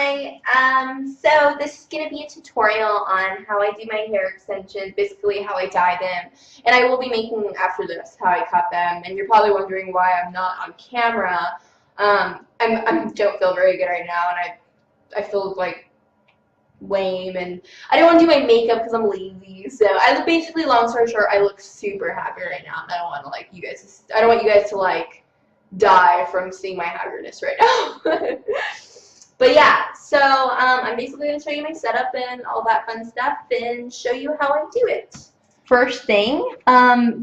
Hi, so this is going to be a tutorial on how I do my hair extensions, basically how I dye them, and I will be making after this how I cut them, and you're probably wondering why I'm not on camera. I don't feel very good right now, and I feel like lame, and I don't want to do my makeup because I'm lazy, so basically, long story short, I look super happy right now, and I don't want to I don't want you guys to die from seeing my happiness right now. But yeah, so I'm basically going to show you my setup and all that fun stuff and show you how I do it. First thing,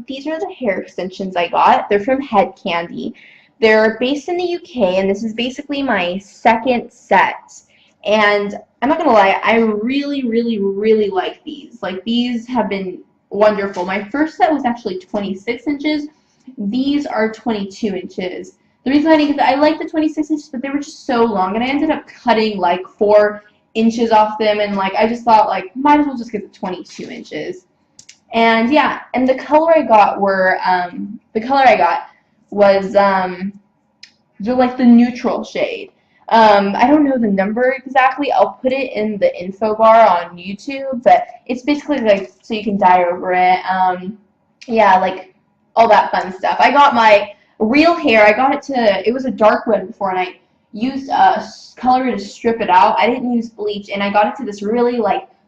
these are the hair extensions I got. They're from Head Candy. They're based in the UK, and this is basically my second set. And I'm not going to lie, I really, really, really like these. Like, these have been wonderful. My first set was actually 26 inches. These are 22 inches. The reason I didn't get I like the 26 inches, but they were just so long, and I ended up cutting like 4 inches off them, and I just thought might as well just get the 22 inches. And yeah, and the color I got was the neutral shade. I don't know the number exactly. I'll put it in the info bar on YouTube, but it's basically so you can dye over it. Yeah, all that fun stuff. I got my real hair, it was a dark red before, and I used color to strip it out. I didn't use bleach, and I got it to this really,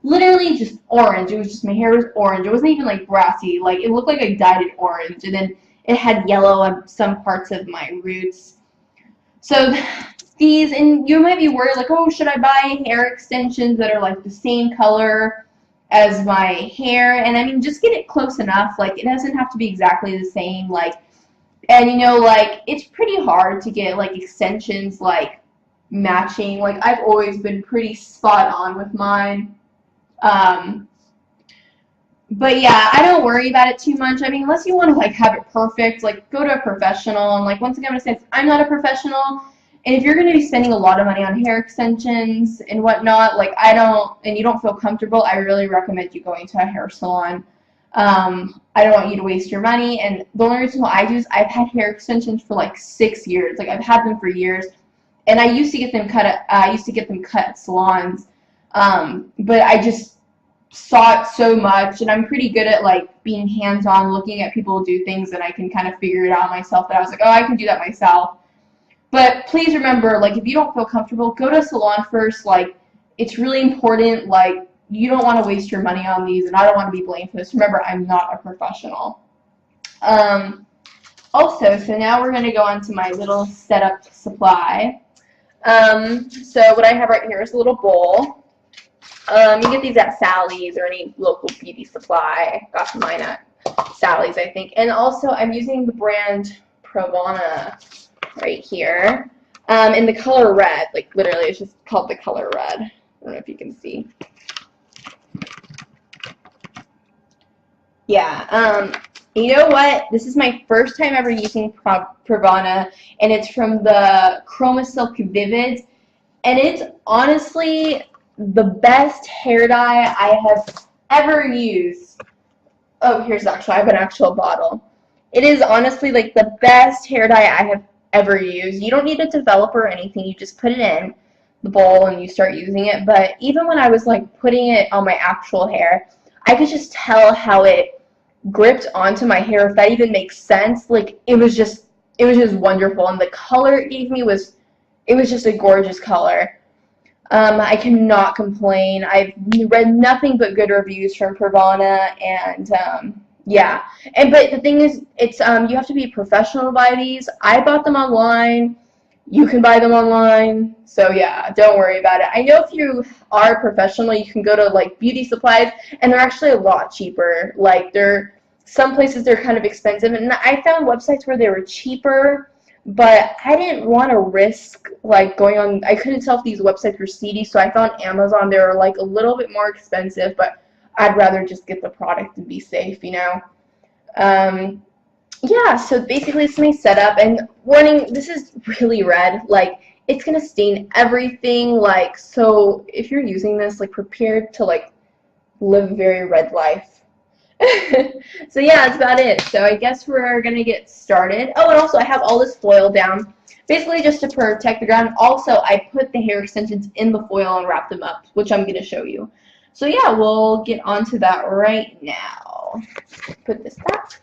literally just orange. It was just, my hair was orange. It wasn't even, brassy. It looked like I dyed it orange, and then it had yellow on some parts of my roots. So these, and you might be worried, oh, should I buy hair extensions that are, the same color as my hair? And, I mean, just get it close enough. It doesn't have to be exactly the same, and it's pretty hard to get extensions matching. I've always been pretty spot on with mine. But yeah, I don't worry about it too much. I mean, unless you want to have it perfect, go to a professional. And once again, I'm gonna say I'm not a professional. And if you're going to be spending a lot of money on hair extensions and whatnot, and you don't feel comfortable, I really recommend you going to a hair salon. I don't want you to waste your money, and the only reason why I do is I've had hair extensions for 6 years. I've had them for years, and I used to get them cut at salons, but I just saw it so much, and I'm pretty good at being hands-on, looking at people do things, and I can kind of figure it out myself. That I was oh, I can do that myself. But please remember, if you don't feel comfortable, go to a salon first. It's really important. You don't want to waste your money on these, and I don't want to be blamed for this. Remember, I'm not a professional. Also, so now we're going to go on to my little setup supply. So what I have right here is a little bowl. You get these at Sally's or any local beauty supply. Got mine at Sally's, I think. And also, I'm using the brand Pravana right here, in the color red. Literally, it's just called the color red. I don't know if you can see. Yeah, you know what? This is my first time ever using Pravana, and it's from the Chroma Silk Vivid, and it's honestly the best hair dye I have ever used. Oh, I have an actual bottle. It is honestly the best hair dye I have ever used. You don't need a developer or anything. You just put it in the bowl and you start using it. But even when I was putting it on my actual hair, I could just tell how it gripped onto my hair, if that even makes sense. It was just wonderful, and the color it gave me was just a gorgeous color. I cannot complain. I've read nothing but good reviews from Pravana, and yeah. But the thing is, it's you have to be a professional to buy these. I bought them online. You can buy them online, so yeah, don't worry about it. I know if you are a professional, you can go to beauty supplies, and they're actually a lot cheaper. Some places they're kind of expensive, and I found websites where they were cheaper, but I didn't want to risk going on. I couldn't tell if these websites were seedy, so I found Amazon. They were a little bit more expensive, but I'd rather just get the product and be safe, you know. Yeah, so basically it's my setup, and warning, this is really red. It's gonna stain everything. So if you're using this, prepare to live a very red life. So yeah, that's about it. So I guess we're gonna get started. Oh, and also I have all this foil down. Basically just to protect the ground. Also, I put the hair extensions in the foil and wrap them up, which I'm going to show you. So yeah, we'll get onto that right now. Put this back.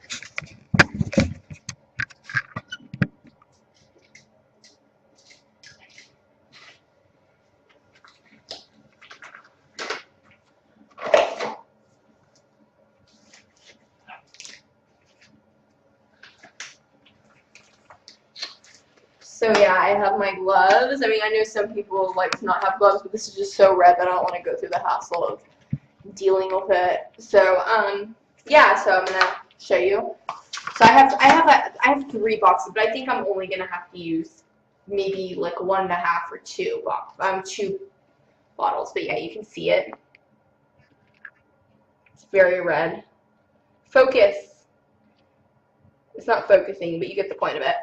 So yeah, I have my gloves. I mean, I know some people like to not have gloves, but this is just so red that I don't want to go through the hassle of dealing with it. So yeah, so I'm gonna show you. So I have 3 boxes, but I think I'm only gonna have to use maybe like 1.5 or 2 bottles. But yeah, you can see it. It's very red. Focus. It's not focusing, but you get the point of it.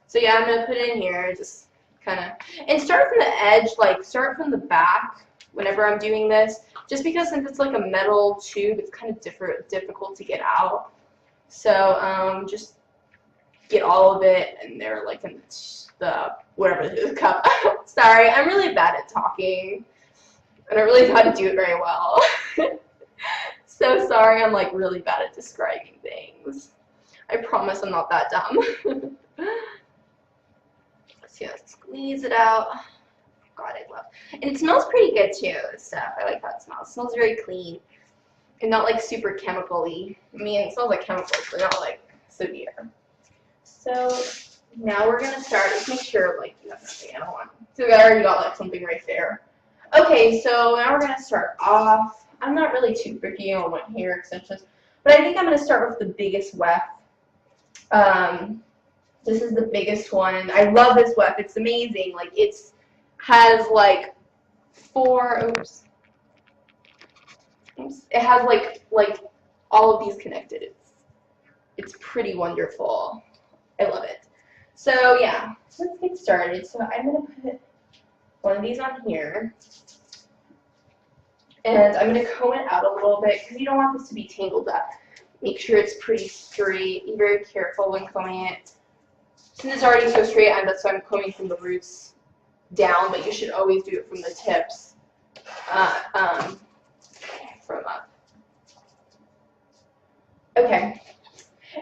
So yeah, I'm gonna put it in here, just kind of, and start from the edge, like start from the back whenever I'm doing this, just because since it's like a metal tube, it's kind of difficult to get out. So just get all of it in there, like in the whatever the cup. Sorry, I'm really bad at talking, and I really know how to do it very well. So sorry, I'm like really bad at describing things. I promise I'm not that dumb. So yeah, squeeze it out. God, I love it. And it smells pretty good too, this stuff. I like how it smells. It smells very clean and not like super chemical-y. I mean, it smells like chemicals, but not like severe. So now we're gonna start. Just make sure like you have nothing. I don't want. So I already got like something right there. Okay, so now we're gonna start off. I'm not really too picky on what hair extensions, but I think I'm gonna start with the biggest weft. This is the biggest one, and I love this weft. It's amazing. Like has like 4. Oops. It has like all of these connected. It's pretty wonderful. I love it. So yeah, let's get started. So I'm gonna put one of these on here, and I'm gonna comb it out a little bit because you don't want this to be tangled up. Make sure it's pretty straight. Be very careful when combing it. Since it's already so straight, that's why I'm combing from the roots down, but you should always do it from the tips from up. Okay.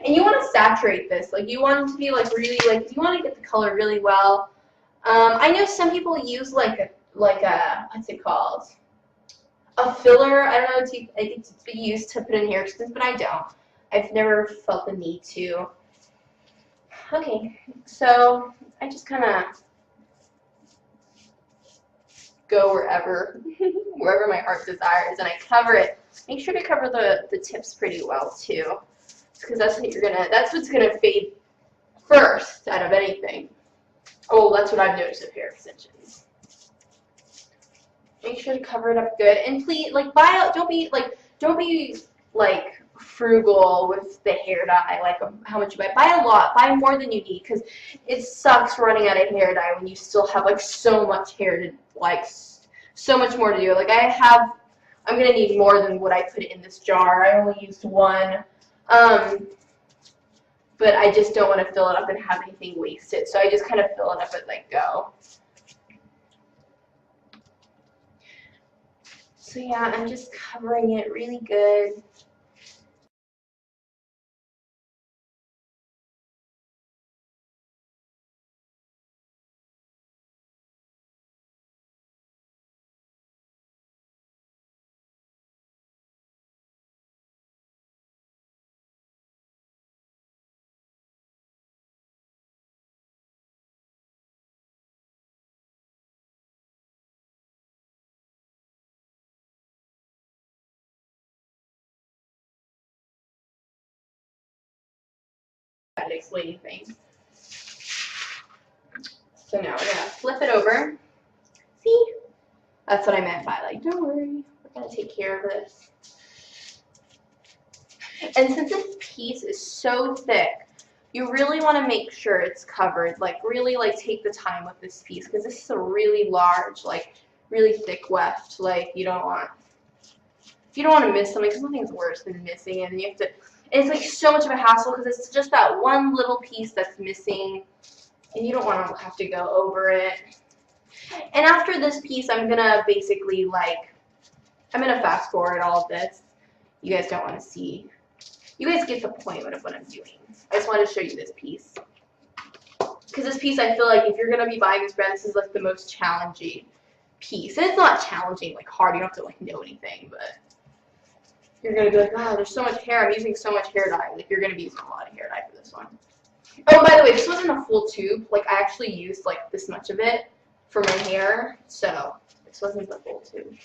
And you want to saturate this. Like you want it to be like really like you want to get the color really well. I know some people use like a what's it called? A filler. I don't know if it's used to put in hair extensions, but I don't. I've never felt the need to. Okay, so I just kind of go wherever my heart desires, and I cover it. Make sure to cover the tips pretty well too, because that's what's gonna fade first out of anything. Oh, that's what I've noticed with hair extensions. Make sure to cover it up good, and please, like, don't be like frugal with the hair dye, like how much you buy. Buy a lot, buy more than you need, because it sucks running out of hair dye when you still have like so much hair to like so much more to do. Like I'm gonna need more than what I put in this jar. I only used 1, but I just don't want to fill it up and have anything wasted, so I just kind of fill it up as I go. So yeah, I'm just covering it really good. Explaining things. So now we're gonna flip it over. See? That's what I meant by like, don't worry, we're gonna take care of this. And since this piece is so thick, you really want to make sure it's covered. Like really like take the time with this piece, because this is a really large, like really thick weft. Like you don't want to miss something, because nothing's worse than missing it, and you have to. It's like so much of a hassle because it's just that one little piece that's missing. and you don't want to have to go over it. And after this piece, I'm gonna basically I'm gonna fast forward all of this. You guys don't want to see. You guys get the point of what I'm doing. I just want to show you this piece. Because this piece, I feel like if you're gonna be buying this brand, this is like the most challenging piece. And it's not challenging, like hard. You don't have to like know anything, but you're gonna be like, wow, there's so much hair. I'm using so much hair dye. Like you're gonna be using a lot of hair dye for this one. Oh, by the way, this wasn't a full tube. Like I actually used like this much of it for my hair, so this wasn't the full tube.